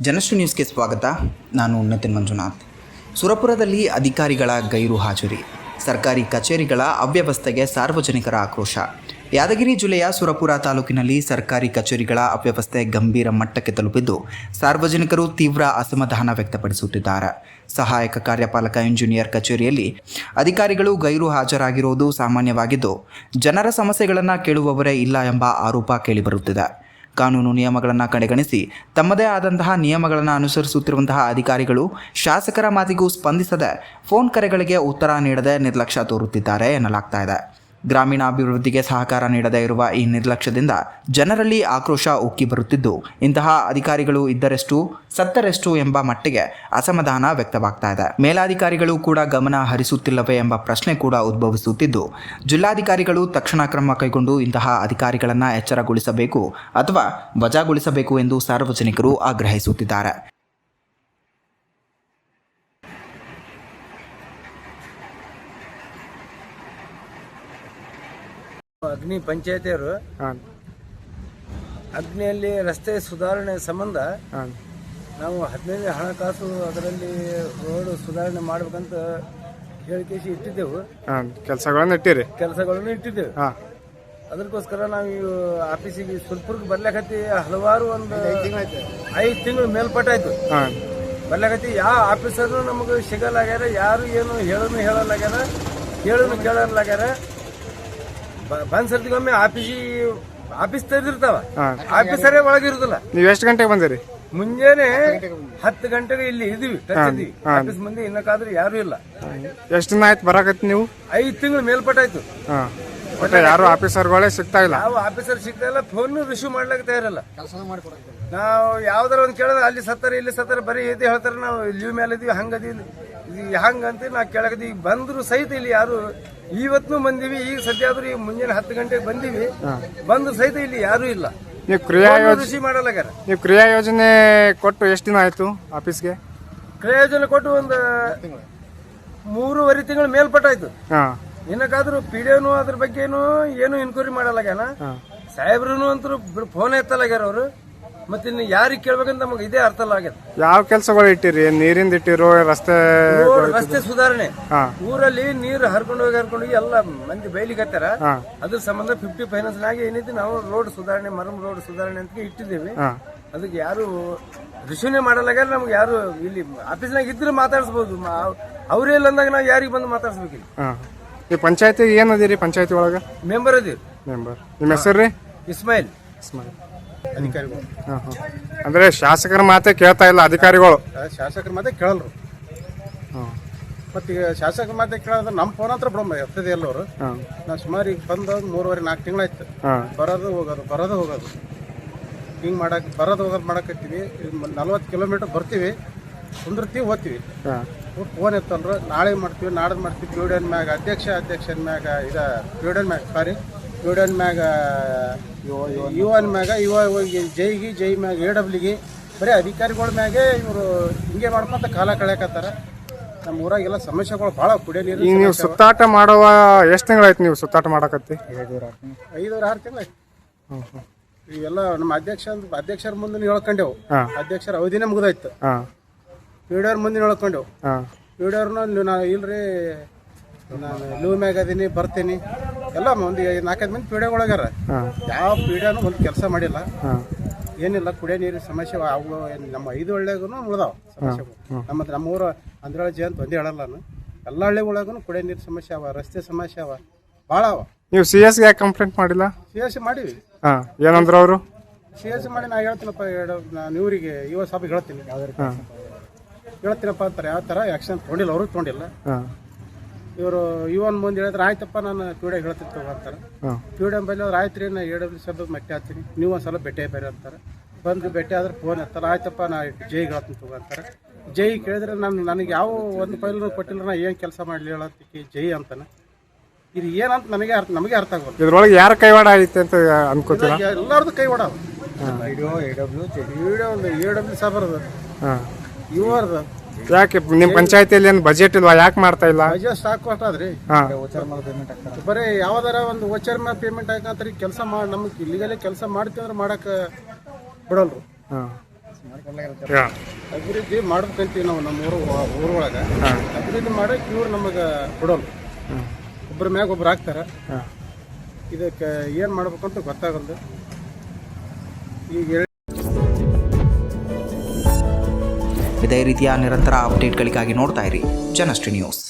ಜನಶ್ರೀ ನ್ಯೂಸ್ಗೆ ಸ್ವಾಗತ. ನಾನು ನಿತಿನ್ ಮಂಜುನಾಥ್. ಸುರಪುರದಲ್ಲಿ ಅಧಿಕಾರಿಗಳ ಗೈರು ಹಾಜರಿ, ಸರ್ಕಾರಿ ಕಚೇರಿಗಳ ಅವ್ಯವಸ್ಥೆಗೆ ಸಾರ್ವಜನಿಕರ ಆಕ್ರೋಶ. ಯಾದಗಿರಿ ಜಿಲ್ಲೆಯ ಸುರಪುರ ತಾಲೂಕಿನಲ್ಲಿ ಸರ್ಕಾರಿ ಕಚೇರಿಗಳ ಅವ್ಯವಸ್ಥೆ ಗಂಭೀರ ಮಟ್ಟಕ್ಕೆ ತಲುಪಿದ್ದು, ಸಾರ್ವಜನಿಕರು ತೀವ್ರ ಅಸಮಾಧಾನ ವ್ಯಕ್ತಪಡಿಸುತ್ತಿದ್ದಾರೆ. ಸಹಾಯಕ ಕಾರ್ಯಪಾಲಕ ಇಂಜಿನಿಯರ್ ಕಚೇರಿಯಲ್ಲಿ ಅಧಿಕಾರಿಗಳು ಗೈರು ಹಾಜರಾಗಿರುವುದು ಸಾಮಾನ್ಯವಾಗಿದ್ದು, ಜನರ ಸಮಸ್ಯೆಗಳನ್ನು ಕೇಳುವವರೇ ಇಲ್ಲ ಎಂಬ ಆರೋಪ ಕೇಳಿಬರುತ್ತಿದೆ. ಕಾನೂನು ನಿಯಮಗಳನ್ನು ಕಡೆಗಣಿಸಿ ತಮ್ಮದೇ ಆದಂತಹ ನಿಯಮಗಳನ್ನು ಅನುಸರಿಸುತ್ತಿರುವಂತಹ ಅಧಿಕಾರಿಗಳು ಶಾಸಕರ ಮಾತಿಗೂ ಸ್ಪಂದಿಸದೆ ಫೋನ್ ಕರೆಗಳಿಗೆ ಉತ್ತರ ನೀಡದೆ ನಿರ್ಲಕ್ಷ್ಯ ತೋರುತ್ತಿದ್ದಾರೆ ಎನ್ನಲಾಗ್ತಾ ಇದೆ. ಗ್ರಾಮೀಣಾಭಿವೃದ್ಧಿಗೆ ಸಹಕಾರ ನೀಡದೇ ಇರುವ ಈ ನಿರ್ಲಕ್ಷ್ಯದಿಂದ ಜನರಲ್ಲಿ ಆಕ್ರೋಶ ಉಕ್ಕಿ ಬರುತ್ತಿದ್ದು, ಇಂತಹ ಅಧಿಕಾರಿಗಳು ಇದ್ದರೆಷ್ಟು ಸತ್ತರೆಷ್ಟು ಎಂಬ ಮಟ್ಟಿಗೆ ಅಸಮಾಧಾನ ವ್ಯಕ್ತವಾಗ್ತಾ ಇದೆ. ಮೇಲಾಧಿಕಾರಿಗಳು ಕೂಡ ಗಮನ ಹರಿಸುತ್ತಿಲ್ಲವೇ ಎಂಬ ಪ್ರಶ್ನೆ ಕೂಡ ಉದ್ಭವಿಸುತ್ತಿದ್ದು, ಜಿಲ್ಲಾಧಿಕಾರಿಗಳು ತಕ್ಷಣ ಕ್ರಮ ಕೈಗೊಂಡು ಇಂತಹ ಅಧಿಕಾರಿಗಳನ್ನು ಎಚ್ಚರಗೊಳಿಸಬೇಕು ಅಥವಾ ವಜಾಗೊಳಿಸಬೇಕು ಎಂದು ಸಾರ್ವಜನಿಕರು ಆಗ್ರಹಿಸುತ್ತಿದ್ದಾರೆ. ಅಗ್ನಿ ಪಂಚಾಯತಿಯವರು ಅಗ್ನಿಯಲ್ಲಿ ರಸ್ತೆ ಸುಧಾರಣೆ ಸಂಬಂಧ ನಾವು 15 ಹಣಕಾಸು ಅದರಲ್ಲಿ ರೋಡ್ ಸುಧಾರಣೆ ಮಾಡ್ಬೇಕಂತ ಹೇಳಿಕೆ ಇಟ್ಟಿದ್ದೆವು. ಕೆಲಸಗಳನ್ನು ಇಟ್ಟಿದ್ದೆವು. ಅದಕ್ಕೋಸ್ಕರ ನಾವು ಈ ಆಫೀಸಿಗೆ ಸುರ್ಪುರ್ಗೆ ಬರ್ಲಾಕತ್ತಿ ಹಲವಾರು ಒಂದು 5 ತಿಂಗಳು ಮೇಲ್ಪಟ್ಟಾಯ್ತು. ಬರ್ಲಾಕತ್ತಿ ಯಾವ ಆಫೀಸರ್ನು ನಮಗೆ ಸಿಗಲಾಗ್ಯಾರ, ಯಾರು ಏನು ಹೇಳಲಾಗ್ಯಾರ, ಕೇಳಲಾಗ್ಯಾರ. ಬಂದ್ ಸರ್ತಿಗೊಮ್ಮೆ ಆಫೀಸ್ ತೆರೆದಿರ್ತಾವ, ಆಫೀಸರೇ ಒಳಗಿರುದಿಲ್ಲ. ನೀವ್ ಎಷ್ಟು ಗಂಟೆಗೆ ಬಂದಿರಿ? ಮುಂಜಾನೆ 10 ಗಂಟೆಗೆ ಇಲ್ಲಿ ಇದೀವಿ, ಆಫೀಸ್ ಮುಂದೆ ಇನ್ನಕ್ಕಾದ್ರೆ ಯಾರು ಇಲ್ಲ. ಎಷ್ಟು ದಿನ ಆಯ್ತು ಬರಾಕತ್ತಿ ನೀವು? 5 ತಿಂಗಳು ಮೇಲ್ಪಟ್ಟಾಯ್ತು. ಯಾರು ಆಫೀಸರ್ಗಳೇ ಸಿಗ್ತಾ ಇಲ್ಲ. ಯಾವ ಆಫೀಸರ್ ಸಿಗ್ತಾ ಇಲ್ಲ, ಫೋನ್ ರಿಸೀವ್ ಮಾಡ್ಲಿಕ್ಕೆ ತಯಾರಿಲ್ಲ. ನಾವು ಯಾವ್ದಾರ ಒಂದು ಕೇಳಿದ್ರೆ ಅಲ್ಲಿ ಸತ್ತಾರೆ ಇಲ್ಲಿ ಸತ್ತಾರೆ ಬರೀ ಇದೆ ಹೇಳ್ತಾರೆ. ನಾವು ಲೀವ್ ಮೇಲೆ ಇದೀವಿ, ಹಂಗಂತ ನಾವು ಕೇಳಕತ್ತೀವಿ. ಬಂದ್ರು ಸಹಿತ ಇಲ್ಲಿ ಯಾರು, ಇವತ್ತು ಬಂದಿವಿ, ಈಗ ಸದ್ಯ ಆದ್ರೂ ಈಗ ಮುಂಜಾನೆ 10 ಗಂಟೆಗೆ ಬಂದಿವಿ, ಬಂದ್ರು ಸಹಿತ ಇಲ್ಲಿ ಯಾರು ಇಲ್ಲ. ನೀವು ಕ್ರಿಯಾ ಯೋಜನೆ ಕೊಟ್ಟು ಎಷ್ಟು ದಿನ ಆಯ್ತು ಆಫೀಸ್ಗೆ? ಕ್ರಿಯಾ ಯೋಜನೆ ಕೊಟ್ಟು ಒಂದು 3.5 ತಿಂಗಳು ಮೇಲ್ಪಟ್ಟಾಯ್ತು. ಏನಕ್ಕಾದ್ರೂ ಪಿಡಿಯೋನು ಅದ್ರ ಬಗ್ಗೆ ಏನು ಇನ್ಕ್ವೈರಿ ಮಾಡಲಾಗ್ಯಾನ. ಸಾಹೇಬ್ರು ಅಂತೂ ಫೋನ್ ಎತ್ತಲಾಗ್ಯಾರ ಅವರು. ಮತ್ತೆ ಇನ್ನು ಯಾರಿಗೆ ಕೇಳ್ಬೇಕಂತ ನಮಗೆ ಇದೇ ಅರ್ಥ ಆಗ್ಯದ. ಯಾವ ಕೆಲಸಗಳು ಇಟ್ಟಿರಿ? ನೀರಿಂದ ಇಟ್ಟಿರೋ? ರಸ್ತೆ ಸುಧಾರಣೆ, ಊರಲ್ಲಿ ನೀರು ಹರ್ಕೊಂಡು ಹೋಗಿ ಎಲ್ಲ ಮಂದಿ ಬೈಲಿಗತ್ತಾರ. ಅದ್ರ ಸಂಬಂಧ 50 ಫೈನಾನ್ಸ್ ನಾಗ ಏನೈತಿ ನಾವು ರೋಡ್ ಸುಧಾರಣೆ, ಮರಮ್ ರೋಡ್ ಸುಧಾರಣೆ ಅಂತ ಇಟ್ಟಿದ್ದೇವೆ. ಅದಕ್ಕೆ ಯಾರು ರಿಸೀವ್ನೇ ಮಾಡಲಾಗ್ಯಾರ. ನಮ್ಗೆ ಯಾರು ಇಲ್ಲಿ ಆಫೀಸ್ನಾಗ ಇದ್ರೆ ಮಾತಾಡಿಸಬಹುದು, ಅವ್ರೇ ಇಲ್ಲ ಅಂದಾಗ ನಾವು ಯಾರಿಗೆ ಬಂದು ಮಾತಾಡ್ಸ್ಬೇಕಿಲ್ಲ. ಈ ಪಂಚಾಯತಿ ಏನದಿರಿ? ಪಂಚಾಯತಿ ಒಳಗ ಮೆಂಬರ್ ಅದೀವಿ. ನಿಮ್ಮ ಹೆಸರು ರೀ? ಇಸ್ಮಾಯಿಲ್. ಅಧಿಕಾರಿಗಳು ಅಂದ್ರೆ ಶಾಸಕರ ಮಾತೇ ಕೇಳ್ತಾ ಇಲ್ಲ ಅಧಿಕಾರಿಗಳು. ಶಾಸಕರ ಮಾತೇ ಕೇಳಲ್ರು. ಮತ್ತೆ ಈಗ ಶಾಸಕರ ಮಾತೇ ಕೇಳೋದ್ರೆ ನಮ್ಮ ಫೋನ್ ಹತ್ರ ಬಿಡಮ್ಮ ಎತ್ತದೆ ಎಲ್ಲವರು. ನಾವು ಸುಮಾರು ಈಗ ಬಂದು 3.5-4 ತಿಂಗಳಾಯ್ತು. ಬರೋದು ಹೋಗೋದು ಹಿಂಗ್ ಬರೋದು ಹೋಗೋದು ಮಾಡಕತ್ತೀವಿ. 40 ಕಿಲೋಮೀಟರ್ ಬರ್ತೀವಿ, ಕುಂದಿರ್ತೀವಿ, ಓದ್ತೀವಿ. ಫೋನ್ ಎತ್ತಲ್ರು. ನಾಳೆ ಮಾಡ್ತೀವಿ, ನಾಡ್ದು ಮಾಡ್ತೀವಿ. ಪ್ಯೂಡಿಯನ್ ಮ್ಯಾಗ ಅಧ್ಯಕ್ಷನ ಮ್ಯಾಗ ಪ್ಯೂಡಿಯನ್ ಮ್ಯಾಗ ಯುವನ್ ಮ್ಯಾಗ ಜೈ ಮ್ಯಾಗ AWಗೆ ಬರೀ ಅಧಿಕಾರಿಗಳ ಮ್ಯಾಗೆ ಇವರು ಹಿಂಗೆ ಮಾಡ್ಕೊಂತ ಕಾಲ ಕಳೆಯಕತ್ತಾರ. ನಮ್ಮ ಊರಾಗೆಲ್ಲ ಸಮಸ್ಯೆಗಳು ಭಾಳ. ಕುಡಿಯೋ ನೀರು. ಈಗ ನೀವು ಸುತ್ತಾಟ ಮಾಡುವ ಎಷ್ಟು ತಿಂಗಳಾಯ್ತು ನೀವು ಸುತ್ತಾಟ ಮಾಡಕತ್ತಿ? 5-6 ತಿಂಗಳಾಯ್ತು. ಇವೆಲ್ಲ ನಮ್ಮ ಅಧ್ಯಕ್ಷರ ಮುಂದೆ ಹೇಳ್ಕೊಂಡೆವು. ಅಧ್ಯಕ್ಷರ ಅವಧಿನೇ ಮುಗಿದಾಯ್ತು. ಪೀಡಿಯರ್ ಮುಂದೆ ಹೇಳ್ಕೊಂಡೆವು. ಪೀಡಿಯರ್ನ ಇಲ್ರಿ ನಾನು ಲೀವ್ ಮ್ಯಾಗ ಅದೀನಿ, ಬರ್ತೀನಿ. ಎಲ್ಲ ಒಂದು 4-5 ಮಂದಿ ಪೀಡಿಯೋಗಳಾಗ್ಯಾರ. ಯಾವ ಪೀಡಿಯೋನು ಒಂದು ಕೆಲಸ ಮಾಡಿಲ್ಲ, ಏನಿಲ್ಲ. ಕುಡಿಯೋ ನೀರಿನ ಸಮಸ್ಯೆ ಅವು ನಮ್ಮ 5 ಹಳ್ಳಿಗೂ ಉಳ್ದಾವ ಸಮಸ್ಯೆಗಳು. ನಮ್ಮ ಊರು ಅಂದ್ರಾಳ ಜಿ ಅಂತ ಒಂದೇ ಹೇಳಲ್ಲ ನಾನು. ಎಲ್ಲ ಹಳ್ಳಿಗಳಾಗೂ ಕುಡಿಯೋ ನೀರಿನ ಸಮಸ್ಯೆ ಅವ, ರಸ್ತೆ ಸಮಸ್ಯೆ ಅವ, ಭಾಳ ಅವ. ನೀವು CS ಯಾಕೆ ಕಂಪ್ಲೇಂಟ್ ಮಾಡಿಲ್ಲ? CS ಮಾಡಿವಿ. ಏನಂದ್ರು ಅವರು? CS ಮಾಡಿ ನಾ ಹೇಳ್ತೀನಪ್ಪ, ನಾನು ಇವರಿಗೆ ಯುವ ಸಭೆಗೆ ಹೇಳ್ತೀನಪ್ಪ ಅಂತಾರೆ. ಯಾವ ಥರ ಆ್ಯಕ್ಷನ್ ತೊಗೊಂಡಿಲ್ಲ, ಅವ್ರಿಗೆ ತೊಗೊಂಡಿಲ್ಲ. ಇವರು ಇವನ್ ಮುಂದೆ ಹೇಳಿದ್ರೆ ಆಯ್ತಪ್ಪ ನಾನು ಪೀಡಿಯೋ ಹೇಳ್ತಿರ್ತೀವಿ ಅಂತಾರೆ. ಪೀಡಿಯೋ ಬಲ್ಲಿ ಅವ್ರು ಆಯ್ತು ರೀ, ನಾ AW ಸಭೆಗೆ ಭೇಟಿ ಆಗ್ತೀನಿ, ನೀವು ಒಂದ್ಸಲ ಭೇಟಿ ಬೇರೆ ಅಂತಾರೆ. ಬಂದು ಭೇಟಿ ಆದ್ರೆ ಫೋನ್ ಎತ್ತಲ್ಲ. ಆಯ್ತಪ್ಪ ನಾ ಜೈಗೆ ಹೇಳ್ತೀನಿ ತಗೋಂತಾರೆ. ಜೈ ಕೇಳಿದ್ರೆ ನನಗೆ ಯಾವ ಒಂದು ಫೈಲ್ ಕೊಟ್ಟಿಲ್ಲ, ನಾ ಏನು ಕೆಲಸ ಮಾಡಲಿ ಹೇಳತ್ತಿ ಜೈ ಅಂತಾನೆ. ಇದು ಏನಂತ ನಮಗೆ ಅರ್ಥ ಆಗೋದು. ಇದ್ರೊಳಗೆ ಯಾರ ಕೈವಾಡ ಐತೆ ಅಂತ ಅನ್ಕೋತೀರಾ? ಎಲ್ಲರದ್ದು ಕೈವಾಡ. AW ಸಾಬರ್ದು, ಇವರ್ದು. ಯಾಕೆ ನಿಮ್ ಪಂಚಾಯತಿಯಲ್ಲಿ ಏನು ಬಜೆಟ್ ಇಲ್ವಾ? ಯಾಕೆ ಮಾಡ್ತಾ ಇಲ್ಲ? ಬಜೆಟ್ ಸ್ಟಾಕ್ ಕೊಟ್ಟಾದ್ರಿ. ಬರೀ ಯಾವ್ದಾರ ಒಂದು ವೋಚರ್ ಮೇಲೆ ಪೇಮೆಂಟ್ ಆಯ್ತಂತ್ರಿ. ಕೆಲಸ ನಮ್ಗೆ ಇಲ್ಲಿಗಲೇ ಕೆಲಸ ಮಾಡ್ತೀವಿ ಅಂದ್ರೆ ಮಾಡಕ್ ಬಿಡಲ್ರು. ಅಭಿವೃದ್ಧಿ ಮಾಡ್ಬೇಕಂತೀವಿ ನಾವು ನಮ್ಮ ಊರೊಳಗೆ ಅಭಿವೃದ್ಧಿ ಮಾಡಕ್ಕೆ ಇವ್ರು ನಮಗೆ ಕೊಡೋಲ್ಲ. ಒಬ್ಬರ ಮ್ಯಾಗ ಒಬ್ರು ಹಾಕ್ತಾರ. ಇದಕ್ಕೆ ಏನು ಮಾಡ್ಬೇಕಂತ ಗೊತ್ತಾಗಲ್ದು. ಈಗ ಇದೇ ರೀತಿಯ ನಿರಂತರ ಅಪ್ಡೇಟ್ಗಳಿಗಾಗಿ ನೋಡ್ತಾ ಇರಿ ಜನಶ್ರೀ ನ್ಯೂಸ್.